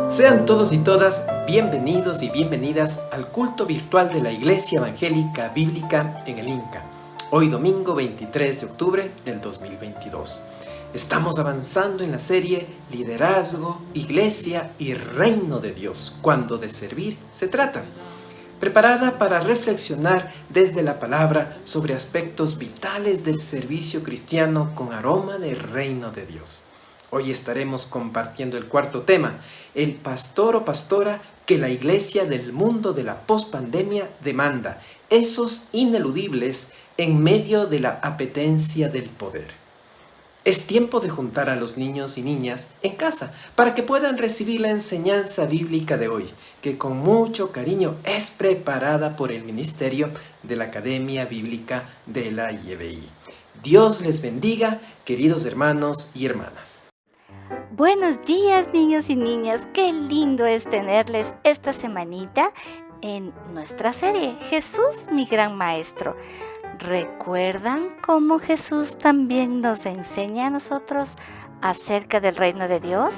Sean todos y todas bienvenidos y bienvenidas al culto virtual de la Iglesia Evangélica Bíblica en el Inca, hoy domingo 23 de octubre del 2022. Estamos avanzando en la serie Liderazgo, Iglesia y Reino de Dios, cuando de servir se trata, preparada para reflexionar desde la palabra sobre aspectos vitales del servicio cristiano con aroma del Reino de Dios. Hoy estaremos compartiendo el cuarto tema, el pastor o pastora que la iglesia del mundo de la pospandemia demanda, esos ineludibles en medio de la apetencia del poder. Es tiempo de juntar a los niños y niñas en casa para que puedan recibir la enseñanza bíblica de hoy, que con mucho cariño es preparada por el Ministerio de la Academia Bíblica de la IEBI. Dios les bendiga, queridos hermanos y hermanas. Buenos días, niños y niñas. Qué lindo es tenerles esta semanita en nuestra serie Jesús, mi gran maestro. ¿Recuerdan cómo Jesús también nos enseña a nosotros acerca del reino de Dios?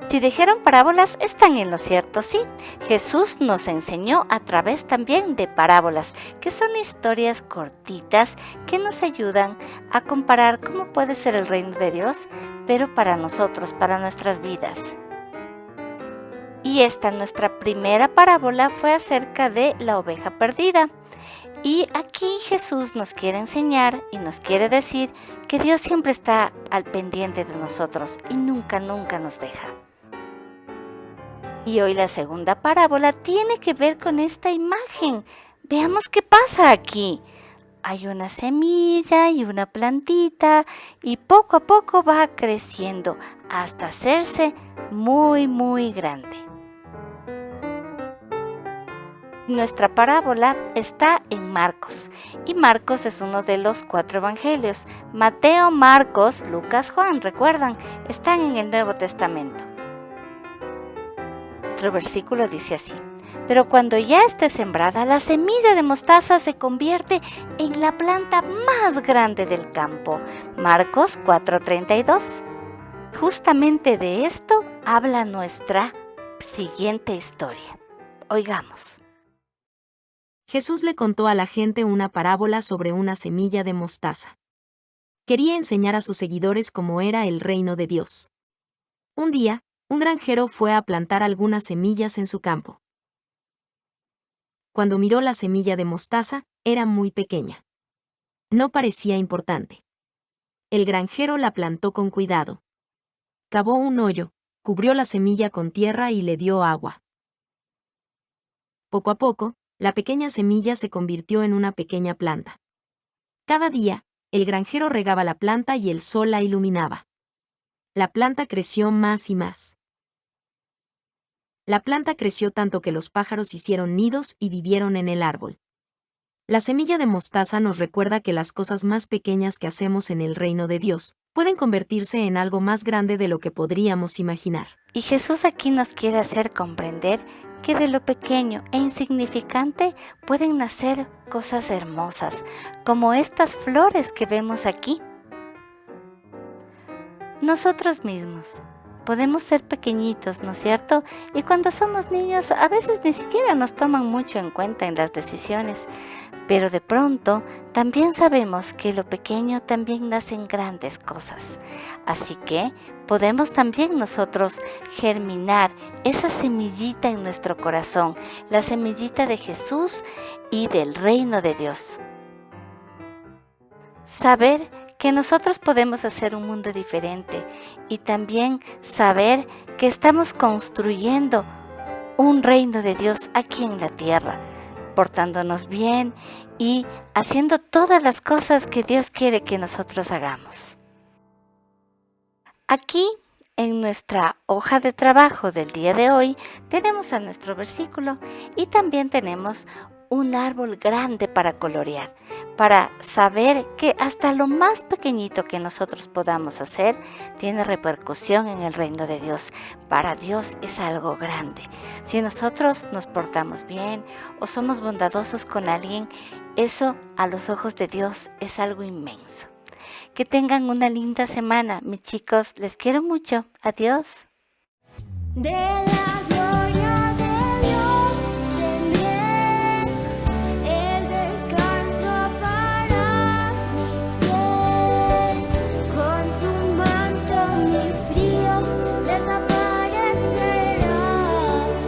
Si dijeron parábolas, están en lo cierto, sí. Jesús nos enseñó a través también de parábolas, que son historias cortitas que nos ayudan a comparar cómo puede ser el reino de Dios, pero para nosotros, para nuestras vidas. Y esta, nuestra primera parábola, fue acerca de la oveja perdida. Y aquí Jesús nos quiere enseñar y nos quiere decir que Dios siempre está al pendiente de nosotros y nunca nos deja. Y hoy la segunda parábola tiene que ver con esta imagen. Veamos qué pasa aquí. Hay una semilla y una plantita y poco a poco va creciendo hasta hacerse muy grande. Nuestra parábola está en Marcos y Marcos es uno de los 4 evangelios. Mateo, Marcos, Lucas, Juan, recuerdan, están en el Nuevo Testamento. Nuestro versículo dice así: pero cuando ya esté sembrada, la semilla de mostaza se convierte en la planta más grande del campo. Marcos 4:32. Justamente de esto habla nuestra siguiente historia. Oigamos. Jesús le contó a la gente una parábola sobre una semilla de mostaza. Quería enseñar a sus seguidores cómo era el reino de Dios. Un día, un granjero fue a plantar algunas semillas en su campo. Cuando miró la semilla de mostaza, era muy pequeña. No parecía importante. El granjero la plantó con cuidado. Cavó un hoyo, cubrió la semilla con tierra y le dio agua. Poco a poco, la pequeña semilla se convirtió en una pequeña planta. Cada día, el granjero regaba la planta y el sol la iluminaba. La planta creció más y más. La planta creció tanto que los pájaros hicieron nidos y vivieron en el árbol. La semilla de mostaza nos recuerda que las cosas más pequeñas que hacemos en el reino de Dios pueden convertirse en algo más grande de lo que podríamos imaginar. Y Jesús aquí nos quiere hacer comprender que de lo pequeño e insignificante pueden nacer cosas hermosas, como estas flores que vemos aquí. Nosotros mismos podemos ser pequeñitos, ¿no es cierto? Y cuando somos niños a veces ni siquiera nos toman mucho en cuenta en las decisiones, pero de pronto también sabemos que lo pequeño también nacen grandes cosas. Así que podemos también nosotros germinar esa semillita en nuestro corazón, la semillita de Jesús y del reino de Dios. Saber que nosotros podemos hacer un mundo diferente y también saber que estamos construyendo un reino de Dios aquí en la tierra, portándonos bien y haciendo todas las cosas que Dios quiere que nosotros hagamos. Aquí, en nuestra hoja de trabajo del día de hoy, tenemos a nuestro versículo y también tenemos un árbol grande para colorear, para saber que hasta lo más pequeñito que nosotros podamos hacer tiene repercusión en el reino de Dios. Para Dios es algo grande. Si nosotros nos portamos bien o somos bondadosos con alguien, eso a los ojos de Dios es algo inmenso. Que tengan una linda semana, mis chicos. Les quiero mucho. Adiós. De la gloria de Dios tendré el descanso para mis pies. Con su manto mi frío desaparecerá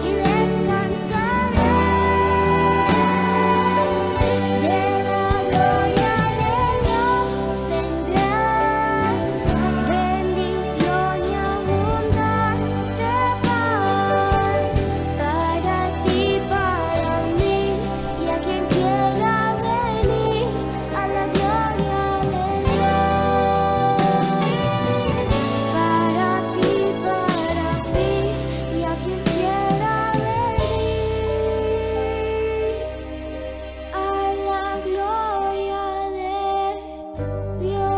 y descansaré. De la gloria de Dios tendré bendición y abundante paz para ti, para mí y a quien quiera venir a la gloria de Dios. Para ti, para mí y a quien quiera venir a la gloria de Dios.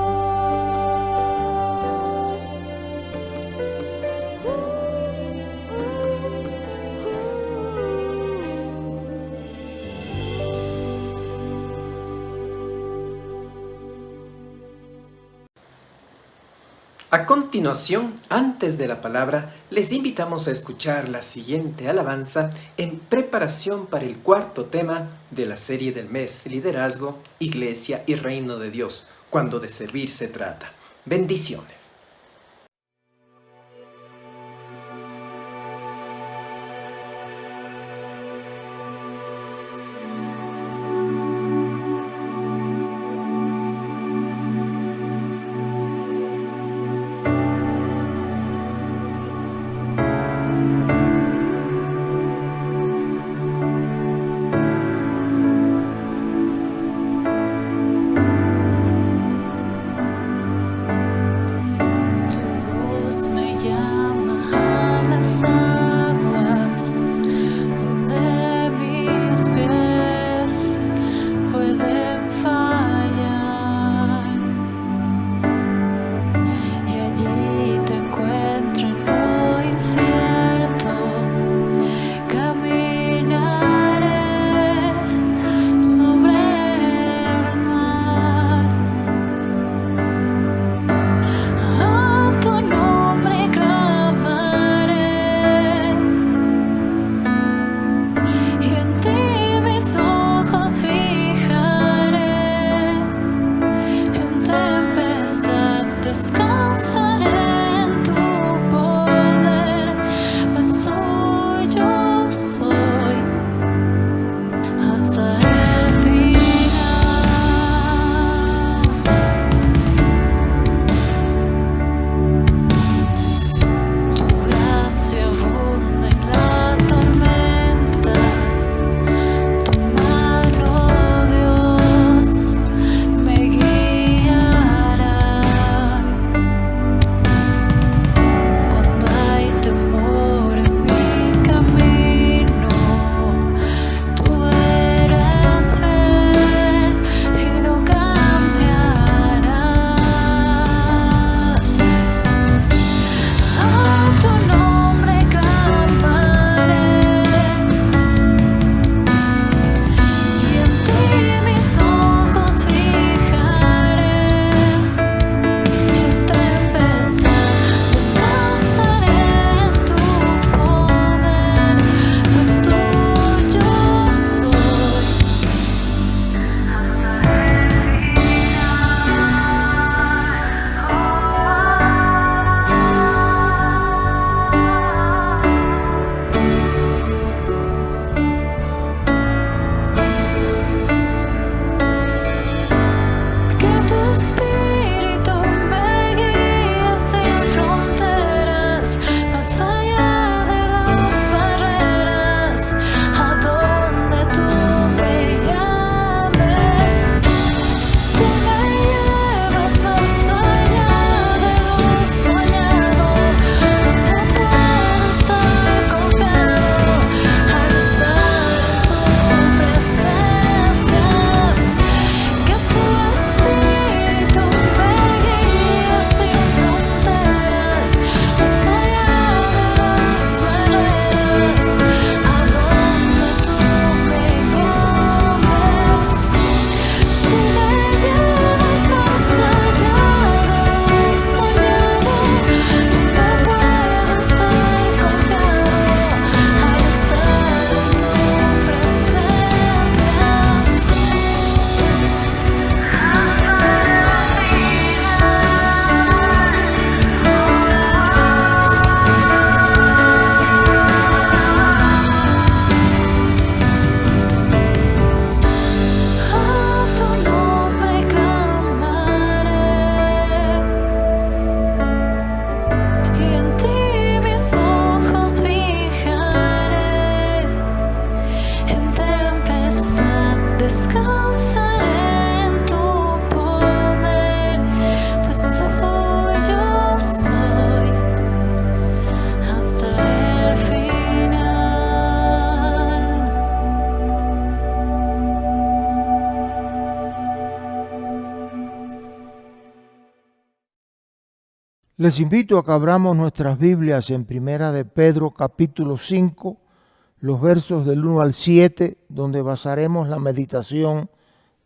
A continuación, antes de la palabra, les invitamos a escuchar la siguiente alabanza en preparación para el cuarto tema de la serie del mes, Liderazgo, Iglesia y Reino de Dios, cuando de servir se trata. Bendiciones. Les invito a que abramos nuestras Biblias en Primera de Pedro capítulo 5, los versos del 1 al 7, donde basaremos la meditación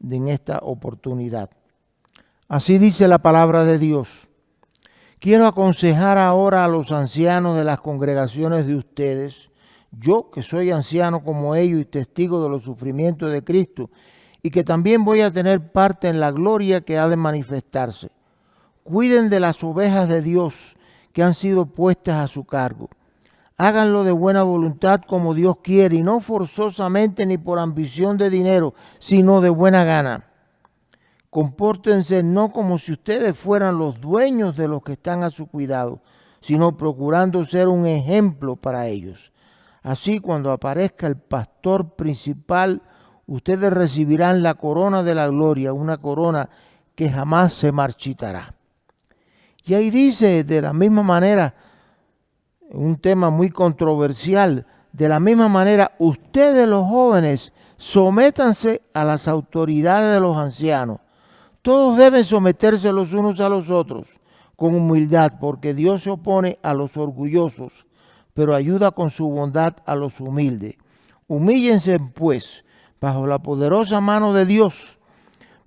en esta oportunidad. Así dice la palabra de Dios. Quiero aconsejar ahora a los ancianos de las congregaciones de ustedes, yo que soy anciano como ellos y testigo de los sufrimientos de Cristo, y que también voy a tener parte en la gloria que ha de manifestarse. Cuiden de las ovejas de Dios que han sido puestas a su cargo. Háganlo de buena voluntad como Dios quiere y no forzosamente ni por ambición de dinero, sino de buena gana. Compórtense no como si ustedes fueran los dueños de los que están a su cuidado, sino procurando ser un ejemplo para ellos. Así, cuando aparezca el pastor principal, ustedes recibirán la corona de la gloria, una corona que jamás se marchitará. Y ahí dice, de la misma manera, un tema muy controversial, de la misma manera, ustedes los jóvenes, sométanse a las autoridades de los ancianos. Todos deben someterse los unos a los otros con humildad, porque Dios se opone a los orgullosos, pero ayuda con su bondad a los humildes. Humíllense, pues, bajo la poderosa mano de Dios,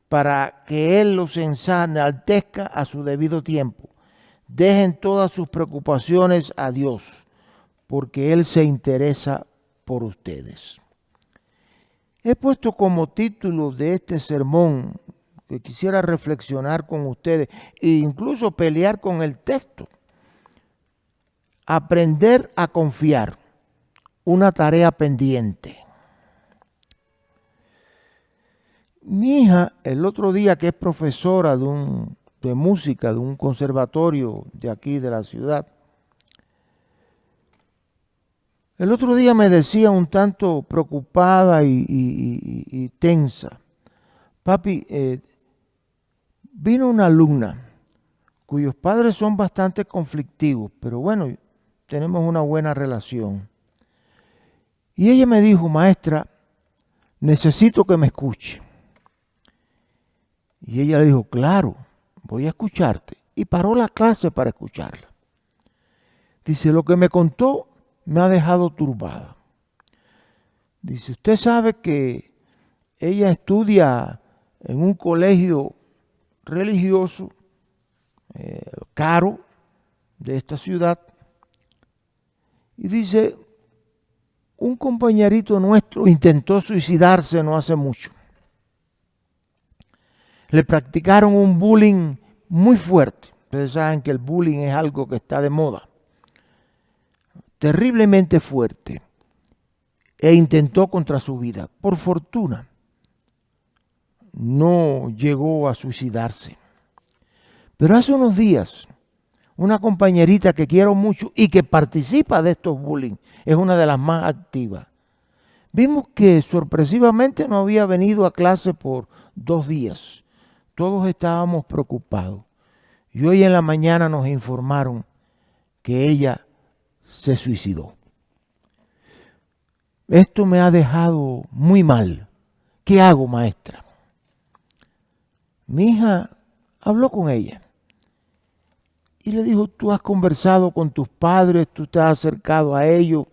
para que Él los enaltezca a su debido tiempo. Dejen todas sus preocupaciones a Dios, porque Él se interesa por ustedes. He puesto como título de este sermón, que quisiera reflexionar con ustedes e incluso pelear con el texto: aprender a confiar, una tarea pendiente. Mi hija, el otro día, que es profesora de música de un conservatorio de aquí de la ciudad, el otro día me decía un tanto preocupada y tensa: papi, vino una alumna cuyos padres son bastante conflictivos, pero bueno, tenemos una buena relación. Y ella me dijo: maestra, necesito que me escuche. Y ella le dijo: claro, voy a escucharte. Y paró la clase para escucharla. Dice: lo que me contó me ha dejado turbada. Dice: usted sabe que ella estudia en un colegio religioso caro de esta ciudad. Y dice: un compañerito nuestro intentó suicidarse no hace mucho. Le practicaron un bullying muy fuerte. Ustedes saben que el bullying es algo que está de moda. Terriblemente fuerte. E intentó contra su vida. Por fortuna, no llegó a suicidarse. Pero hace unos días, una compañerita que quiero mucho y que participa de estos bullying, es una de las más activas, vimos que sorpresivamente no había venido a clase por 2 días. Todos estábamos preocupados. Y hoy en la mañana nos informaron que ella se suicidó. Esto me ha dejado muy mal. ¿Qué hago, maestra? Mi hija habló con ella y le dijo: tú has conversado con tus padres, tú te has acercado a ellos,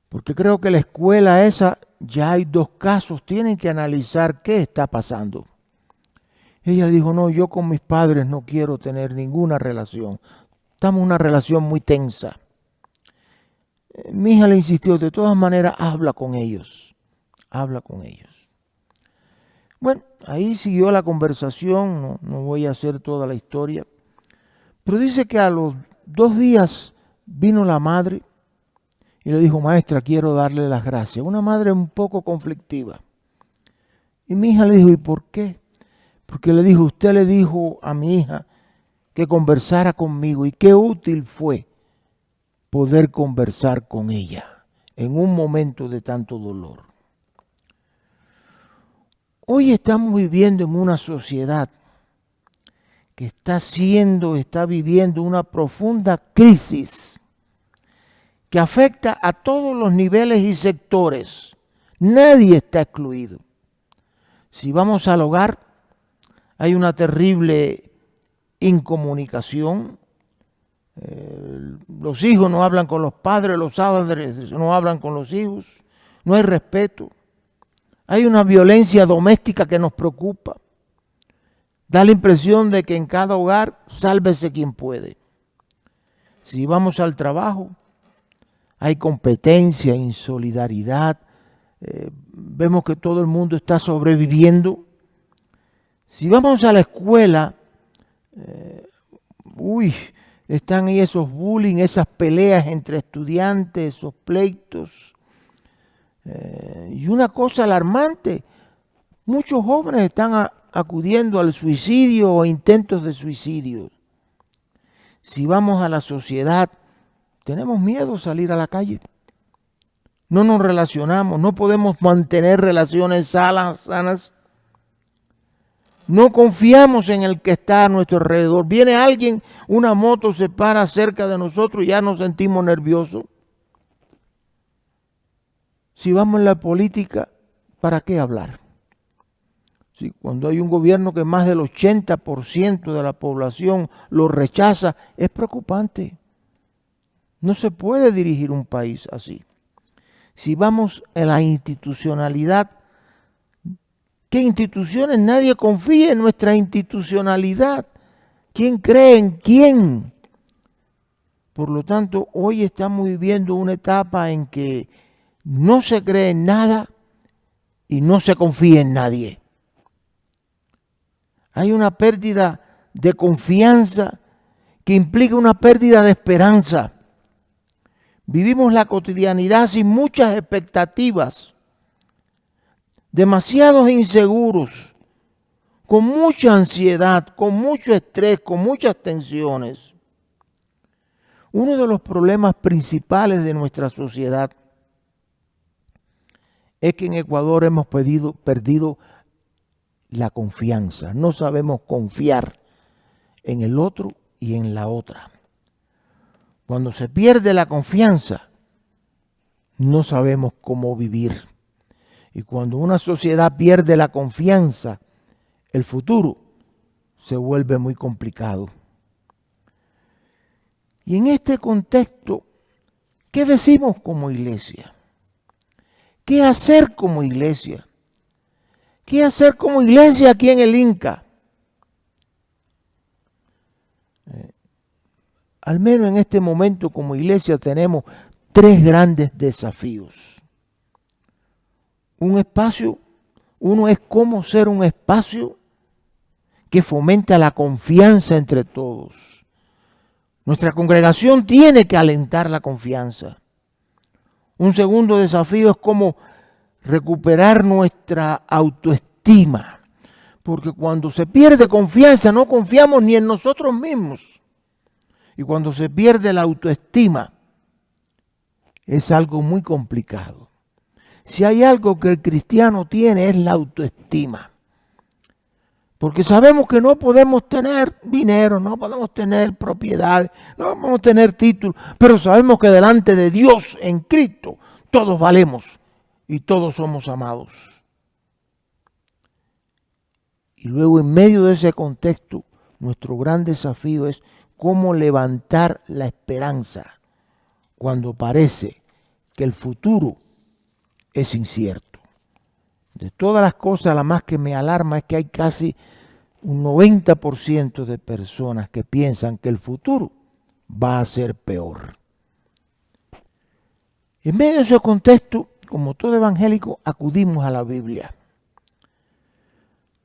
porque creo que la escuela esa ya hay 2 casos, tienen que analizar qué está pasando. Ella le dijo: no, yo con mis padres no quiero tener ninguna relación. Estamos en una relación muy tensa. Mi hija le insistió: de todas maneras, habla con ellos. Habla con ellos. Bueno, ahí siguió la conversación, no voy a hacer toda la historia. Pero dice que a los 2 días vino la madre y le dijo: maestra, quiero darle las gracias. Una madre un poco conflictiva. Y mi hija le dijo: ¿y por qué? Porque le dijo: usted le dijo a mi hija que conversara conmigo, y qué útil fue poder conversar con ella en un momento de tanto dolor. Hoy estamos viviendo en una sociedad que está viviendo una profunda crisis que afecta a todos los niveles y sectores. Nadie está excluido. Si vamos al hogar, hay una terrible incomunicación, Los hijos no hablan con los padres no hablan con los hijos, no hay respeto. Hay una violencia doméstica que nos preocupa. Da la impresión de que en cada hogar sálvese quien puede. Si vamos al trabajo, hay competencia, insolidaridad. Vemos que todo el mundo está sobreviviendo. Si vamos a la escuela, están ahí esos bullying, esas peleas entre estudiantes, esos pleitos. Y una cosa alarmante, muchos jóvenes están acudiendo al suicidio o intentos de suicidio. Si vamos a la sociedad, tenemos miedo a salir a la calle. No nos relacionamos, no podemos mantener relaciones sanas. No confiamos en el que está a nuestro alrededor. Viene alguien, una moto se para cerca de nosotros y ya nos sentimos nerviosos. Si vamos en la política, ¿para qué hablar? Si cuando hay un gobierno que más del 80% de la población lo rechaza, es preocupante. No se puede dirigir un país así. Si vamos a la institucionalidad, ¿qué instituciones? Nadie confía en nuestra institucionalidad. ¿Quién cree en quién? Por lo tanto, hoy estamos viviendo una etapa en que no se cree en nada y no se confía en nadie. Hay una pérdida de confianza que implica una pérdida de esperanza. Vivimos la cotidianidad sin muchas expectativas, demasiados inseguros, con mucha ansiedad, con mucho estrés, con muchas tensiones. Uno de los problemas principales de nuestra sociedad es que en Ecuador hemos perdido la confianza. No sabemos confiar en el otro y en la otra. Cuando se pierde la confianza, no sabemos cómo vivir. Y cuando una sociedad pierde la confianza, el futuro se vuelve muy complicado. Y en este contexto, ¿qué decimos como iglesia? ¿Qué hacer como iglesia? ¿Qué hacer como iglesia aquí en el Inca? Al menos en este momento como iglesia tenemos 3 grandes desafíos. Uno es cómo ser un espacio que fomenta la confianza entre todos. Nuestra congregación tiene que alentar la confianza. Un segundo desafío es cómo recuperar nuestra autoestima. Porque cuando se pierde confianza, no confiamos ni en nosotros mismos. Y cuando se pierde la autoestima, es algo muy complicado. Si hay algo que el cristiano tiene, es la autoestima. Porque sabemos que no podemos tener dinero, no podemos tener propiedades, no podemos tener títulos, pero sabemos que delante de Dios en Cristo todos valemos y todos somos amados. Y luego en medio de ese contexto, nuestro gran desafío es cómo levantar la esperanza cuando parece que el futuro es incierto. De todas las cosas, la más que me alarma es que hay casi un 90% de personas que piensan que el futuro va a ser peor. En medio de ese contexto, como todo evangélico, acudimos a la Biblia.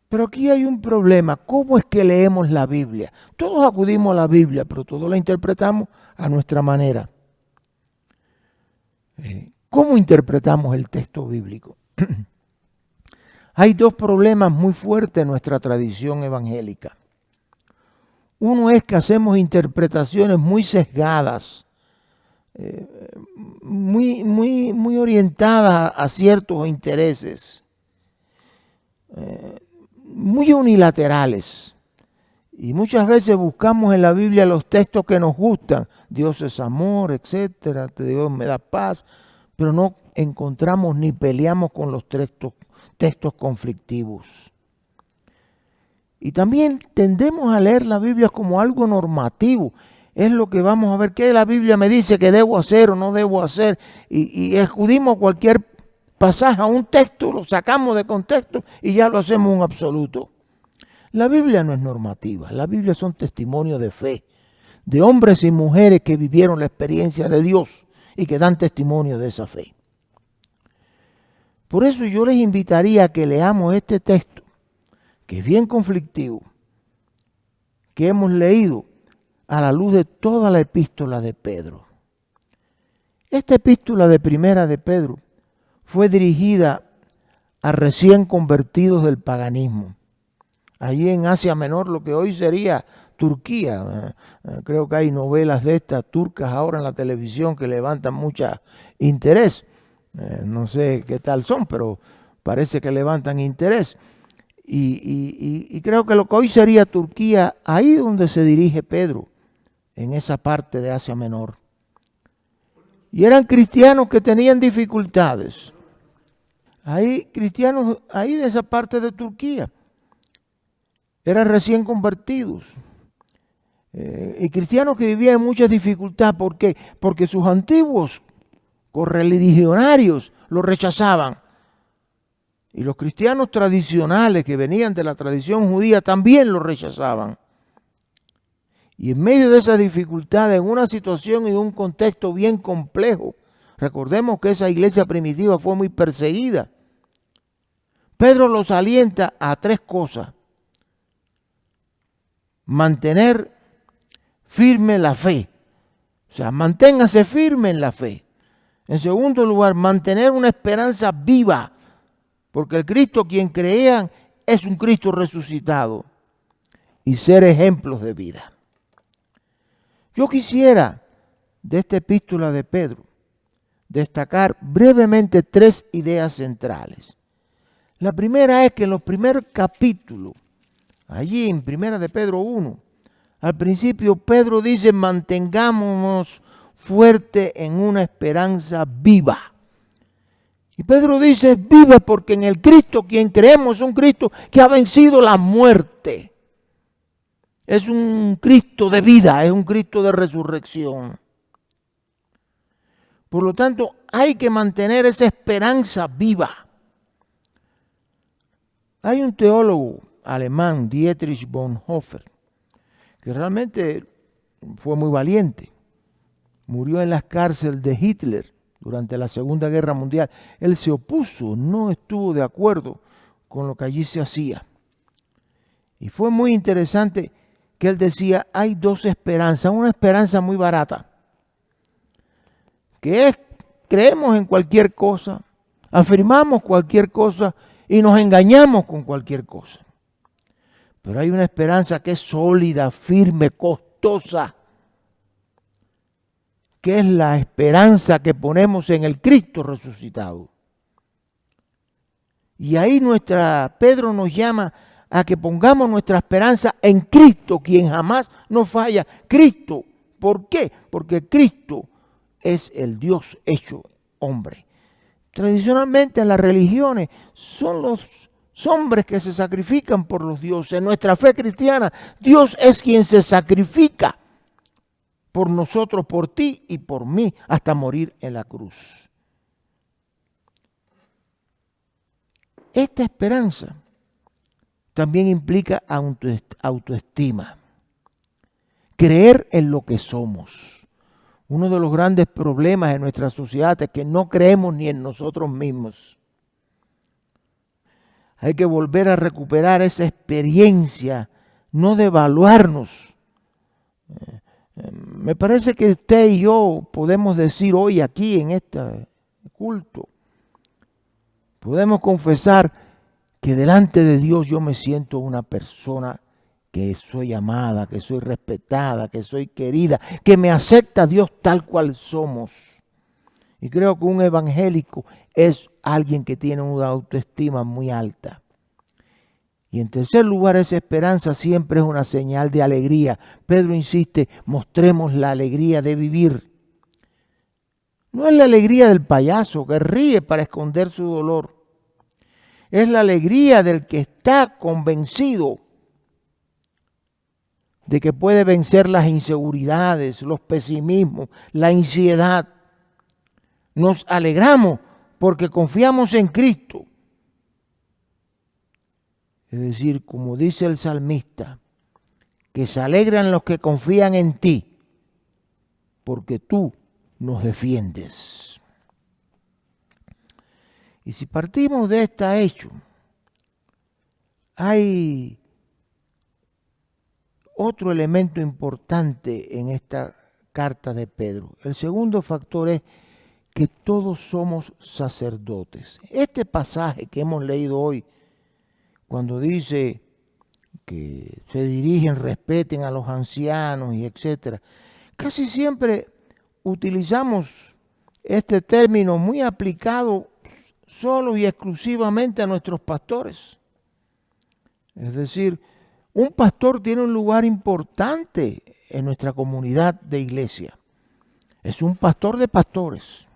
Pero aquí hay un problema. ¿Cómo es que leemos la Biblia? Todos acudimos a la Biblia, pero todos la interpretamos a nuestra manera. ¿Cómo interpretamos el texto bíblico? Hay 2 problemas muy fuertes en nuestra tradición evangélica. Uno es que hacemos interpretaciones muy sesgadas, muy orientadas a ciertos intereses, muy unilaterales. Y muchas veces buscamos en la Biblia los textos que nos gustan. Dios es amor, etcétera, Dios me da paz, pero no encontramos ni peleamos con los textos conflictivos. Y también tendemos a leer la Biblia como algo normativo. es lo que vamos a ver, qué la Biblia me dice que debo hacer o no debo hacer, y acudimos a cualquier pasaje, a un texto, lo sacamos de contexto y ya lo hacemos un absoluto. La Biblia no es normativa, la Biblia son testimonios de fe, de hombres y mujeres que vivieron la experiencia de Dios y que dan testimonio de esa fe. Por eso yo les invitaría a que leamos este texto, que es bien conflictivo, que hemos leído a la luz de toda la epístola de Pedro. Esta epístola de primera de Pedro fue dirigida a recién convertidos del paganismo. Allí en Asia Menor, lo que hoy sería Turquía. Creo que hay novelas de estas turcas ahora en la televisión que levantan mucho interés. No sé qué tal son, pero parece que levantan interés. Y creo que lo que hoy sería Turquía, ahí donde se dirige Pedro, en esa parte de Asia Menor. Y eran cristianos que tenían dificultades. Hay cristianos ahí de esa parte de Turquía. Eran recién convertidos. Y cristianos que vivían en mucha dificultad. ¿Por qué? Porque sus antiguos correligionarios lo rechazaban. Y los cristianos tradicionales que venían de la tradición judía también lo rechazaban. Y en medio de esa dificultad, en una situación y un contexto bien complejo, recordemos que esa iglesia primitiva fue muy perseguida. Pedro los alienta a tres cosas. Mantener firme la fe. O sea, manténgase firme en la fe. En segundo lugar, mantener una esperanza viva. Porque el Cristo quien creían es un Cristo resucitado. Y ser ejemplos de vida. Yo quisiera, de esta epístola de Pedro, destacar brevemente tres ideas centrales. La primera es que en los primeros capítulos, allí en Primera de Pedro 1, al principio Pedro dice, mantengámonos fuerte en una esperanza viva. Y Pedro dice, viva porque en el Cristo quien creemos es un Cristo que ha vencido la muerte. Es un Cristo de vida, es un Cristo de resurrección. Por lo tanto, hay que mantener esa esperanza viva. Hay un teólogo alemán, Dietrich Bonhoeffer, que realmente fue muy valiente. Murió en las cárceles de Hitler durante la Segunda Guerra Mundial. Él se opuso, no estuvo de acuerdo con lo que allí se hacía. Y fue muy interesante que él decía, hay dos esperanzas, una esperanza muy barata, que es, creemos en cualquier cosa, afirmamos cualquier cosa y nos engañamos con cualquier cosa. Pero hay una esperanza que es sólida, firme, costosa, que es la esperanza que ponemos en el Cristo resucitado. Y ahí Pedro nos llama a que pongamos nuestra esperanza en Cristo, quien jamás nos falla. Cristo, ¿por qué? Porque Cristo es el Dios hecho hombre. Tradicionalmente en las religiones son los hombres que se sacrifican por los dioses. En nuestra fe cristiana, Dios es quien se sacrifica por nosotros, por ti y por mí, hasta morir en la cruz. Esta esperanza también implica autoestima. Creer en lo que somos. Uno de los grandes problemas de nuestra sociedad es que no creemos ni en nosotros mismos. Hay que volver a recuperar esa experiencia, no de evaluarnos. Me parece que usted y yo podemos decir hoy aquí en este culto, podemos confesar que delante de Dios yo me siento una persona que soy amada, que soy respetada, que soy querida, que me acepta Dios tal cual somos. Y creo que un evangélico es alguien que tiene una autoestima muy alta. Y en tercer lugar, esa esperanza siempre es una señal de alegría. Pedro insiste, mostremos la alegría de vivir. No es la alegría del payaso que ríe para esconder su dolor. Es la alegría del que está convencido. de que puede vencer las inseguridades, los pesimismos, la ansiedad. Nos alegramos porque confiamos en Cristo. Es decir, como dice el salmista, que se alegran los que confían en ti, porque tú nos defiendes. Y si partimos de este hecho, hay otro elemento importante en esta carta de Pedro. El segundo factor es que todos somos sacerdotes. Este pasaje que hemos leído hoy, cuando dice que se dirigen, respeten a los ancianos y etcétera, casi siempre utilizamos este término muy aplicado solo y exclusivamente a nuestros pastores. Es decir, un pastor tiene un lugar importante en nuestra comunidad de iglesia. Es un pastor de pastores.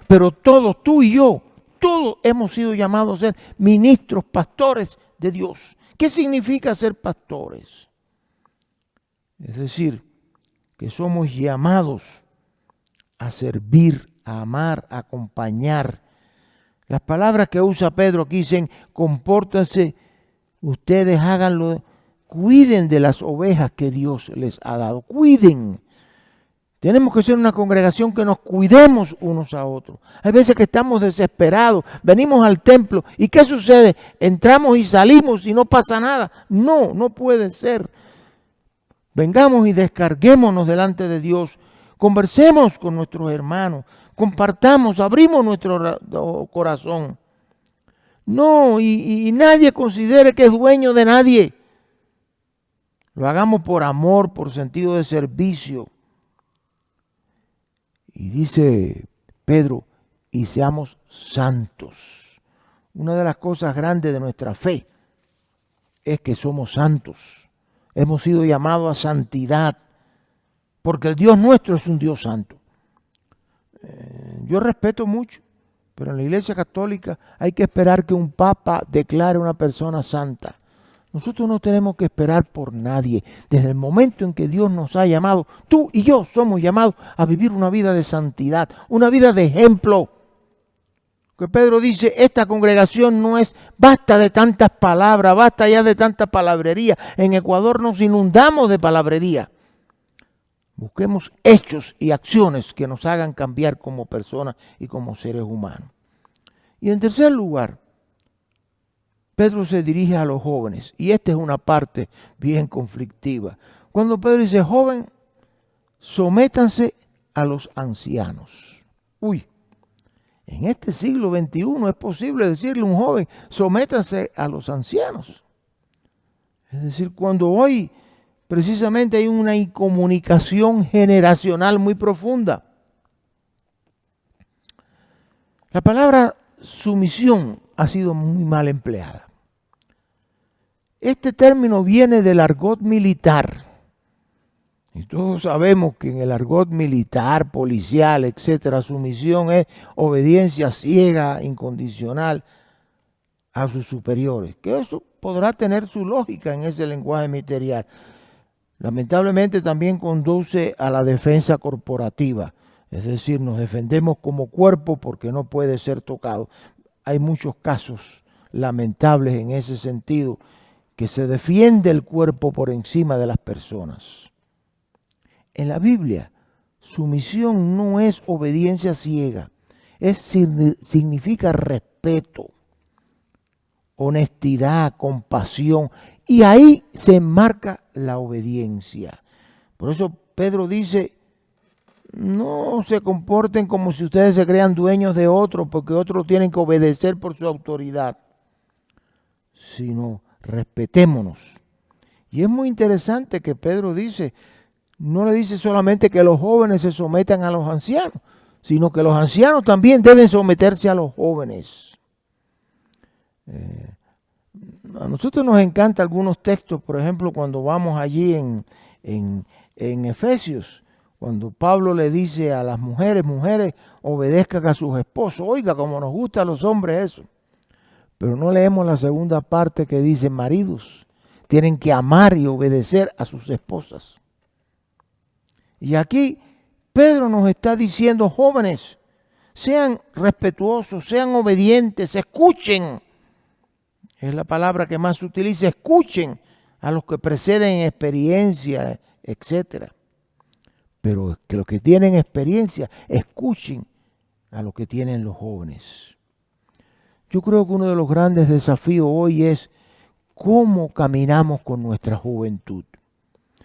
Pero todos, tú y yo, todos hemos sido llamados a ser ministros, pastores de Dios. ¿Qué significa ser pastores? Es decir, que somos llamados a servir, a amar, a acompañar. Las palabras que usa Pedro aquí dicen, compórtense, ustedes háganlo, cuiden de las ovejas que Dios les ha dado, cuiden. Tenemos que ser una congregación que nos cuidemos unos a otros. Hay veces que estamos desesperados, venimos al templo y ¿qué sucede? Entramos y salimos y no pasa nada. No, no puede ser. Vengamos y descarguémonos delante de Dios. Conversemos con nuestros hermanos, compartamos, abrimos nuestro corazón. No, y nadie considere que es dueño de nadie. Lo hagamos por amor, por sentido de servicio. Y dice Pedro, y seamos santos. Una de las cosas grandes de nuestra fe es que somos santos. Hemos sido llamados a santidad, porque el Dios nuestro es un Dios santo. Yo respeto mucho, pero en la Iglesia Católica hay que esperar que un papa declare a una persona santa. Nosotros no tenemos que esperar por nadie. Desde el momento en que Dios nos ha llamado, tú y yo somos llamados a vivir una vida de santidad, una vida de ejemplo. Que Pedro dice, esta congregación no es, basta de tantas palabras, basta ya de tanta palabrería. En Ecuador nos inundamos de palabrería. Busquemos hechos y acciones que nos hagan cambiar como personas y como seres humanos. Y en tercer lugar, Pedro se dirige a los jóvenes, y esta es una parte bien conflictiva. Cuando Pedro dice, joven, sométanse a los ancianos. Uy, en este siglo XXI es posible decirle a un joven, sométanse a los ancianos. Es decir, cuando hoy precisamente hay una incomunicación generacional muy profunda. La palabra sumisión ha sido muy mal empleada. Este término viene del argot militar. Y todos sabemos que en el argot militar, policial, etcétera, sumisión es obediencia ciega, incondicional a sus superiores. Que eso podrá tener su lógica en ese lenguaje ministerial. Lamentablemente también conduce a la defensa corporativa. Es decir, nos defendemos como cuerpo porque no puede ser tocado. Hay muchos casos lamentables en ese sentido, que se defiende el cuerpo por encima de las personas. En la Biblia, sumisión no es obediencia ciega, significa respeto, honestidad, compasión, y ahí se enmarca la obediencia. Por eso Pedro dice, no se comporten como si ustedes se crean dueños de otros, porque otros tienen que obedecer por su autoridad, sino respetémonos. Y es muy interesante que Pedro dice, no le dice solamente que los jóvenes se sometan a los ancianos, sino que los ancianos también deben someterse a los jóvenes. A nosotros nos encantan algunos textos, por ejemplo, cuando vamos allí en Efesios, cuando Pablo le dice a las mujeres, obedezcan a sus esposos. Oiga, como nos gusta a los hombres eso. Pero no leemos la segunda parte que dice, maridos, tienen que amar y obedecer a sus esposas. Y aquí Pedro nos está diciendo, jóvenes, sean respetuosos, sean obedientes, escuchen. Es la palabra que más se utiliza, escuchen a los que preceden en experiencia, etc. Pero que los que tienen experiencia, escuchen a los que tienen los jóvenes. Yo creo que uno de los grandes desafíos hoy es cómo caminamos con nuestra juventud.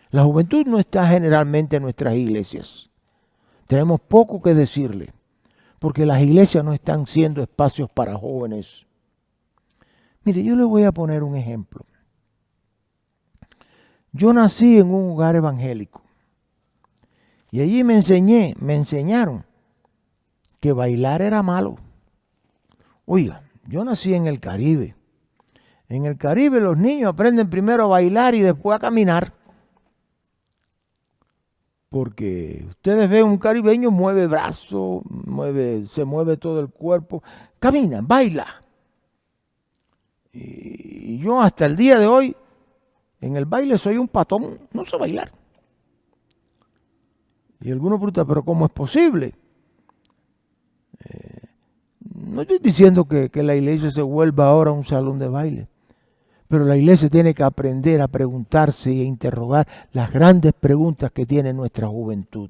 La juventud no está generalmente en nuestras iglesias. Tenemos poco que decirle, porque las iglesias no están siendo espacios para jóvenes. Mire, yo le voy a poner un ejemplo. Yo nací en un hogar evangélico y allí me enseñaron que bailar era malo. Oiga, yo nací en el Caribe. En el Caribe los niños aprenden primero a bailar y después a caminar. Porque ustedes ven un caribeño, mueve brazos, se mueve todo el cuerpo, camina, baila. Y yo hasta el día de hoy, en el baile soy un patón, no sé bailar. Y algunos preguntan, ¿pero cómo es posible? No estoy diciendo que la iglesia se vuelva ahora un salón de baile. Pero la iglesia tiene que aprender a preguntarse y a interrogar las grandes preguntas que tiene nuestra juventud.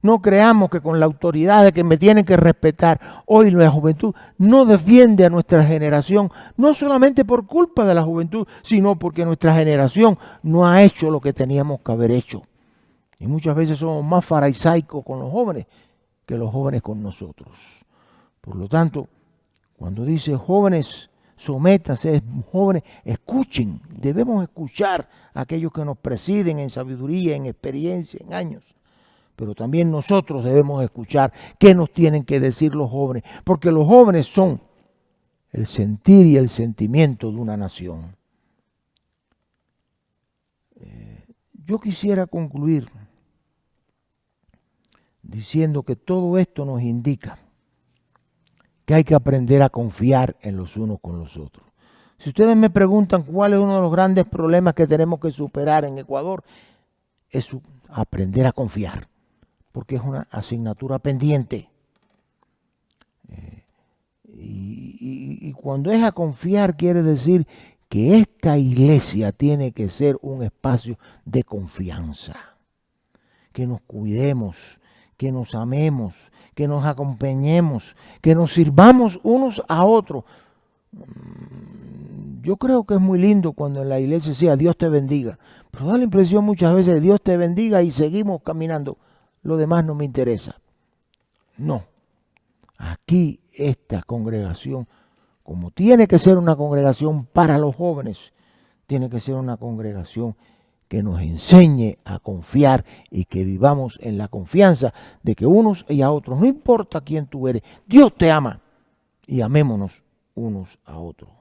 No creamos que con la autoridad de que me tienen que respetar, hoy la juventud no defiende a nuestra generación, no solamente por culpa de la juventud, sino porque nuestra generación no ha hecho lo que teníamos que haber hecho. Y muchas veces somos más farisaicos con los jóvenes que los jóvenes con nosotros. Por lo tanto, cuando dice jóvenes, sométanse, jóvenes, escuchen. Debemos escuchar a aquellos que nos presiden en sabiduría, en experiencia, en años. Pero también nosotros debemos escuchar qué nos tienen que decir los jóvenes, porque los jóvenes son el sentir y el sentimiento de una nación. Yo quisiera concluir diciendo que todo esto nos indica que hay que aprender a confiar en los unos con los otros. Si ustedes me preguntan cuál es uno de los grandes problemas que tenemos que superar en Ecuador, es aprender a confiar, porque es una asignatura pendiente. Y cuando es a confiar quiere decir que esta iglesia tiene que ser un espacio de confianza, que nos cuidemos, que nos amemos, que nos acompañemos, que nos sirvamos unos a otros. Yo creo que es muy lindo cuando en la iglesia decía Dios te bendiga, pero da la impresión muchas veces de Dios te bendiga y seguimos caminando. Lo demás no me interesa. No. Aquí esta congregación, como tiene que ser una congregación para los jóvenes, tiene que ser una congregación que nos enseñe a confiar y que vivamos en la confianza de que unos y a otros, no importa quién tú eres, Dios te ama y amémonos unos a otros.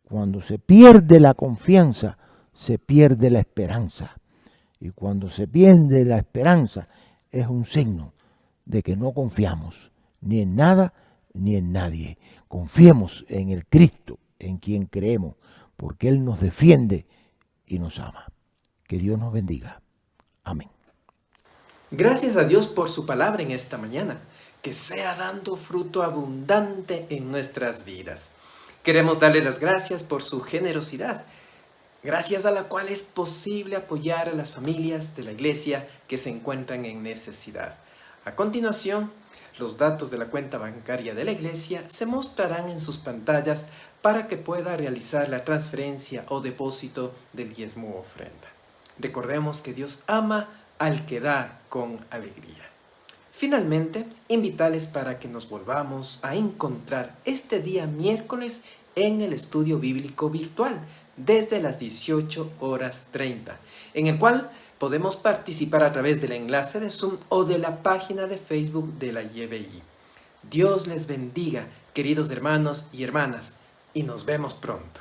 Cuando se pierde la confianza, se pierde la esperanza. Y cuando se pierde la esperanza, es un signo de que no confiamos ni en nada ni en nadie. Confiemos en el Cristo, en quien creemos, porque Él nos defiende y nos ama. Que Dios nos bendiga. Amén. Gracias a Dios por su palabra en esta mañana, que sea dando fruto abundante en nuestras vidas. Queremos darle las gracias por su generosidad, gracias a la cual es posible apoyar a las familias de la iglesia que se encuentran en necesidad. A continuación, los datos de la cuenta bancaria de la iglesia se mostrarán en sus pantallas para que pueda realizar la transferencia o depósito del diezmo o ofrenda. Recordemos que Dios ama al que da con alegría. Finalmente, invitarles para que nos volvamos a encontrar este día miércoles en el estudio bíblico virtual desde las 18:30, en el cual podemos participar a través del enlace de Zoom o de la página de Facebook de la YBI. Dios les bendiga, queridos hermanos y hermanas, y nos vemos pronto.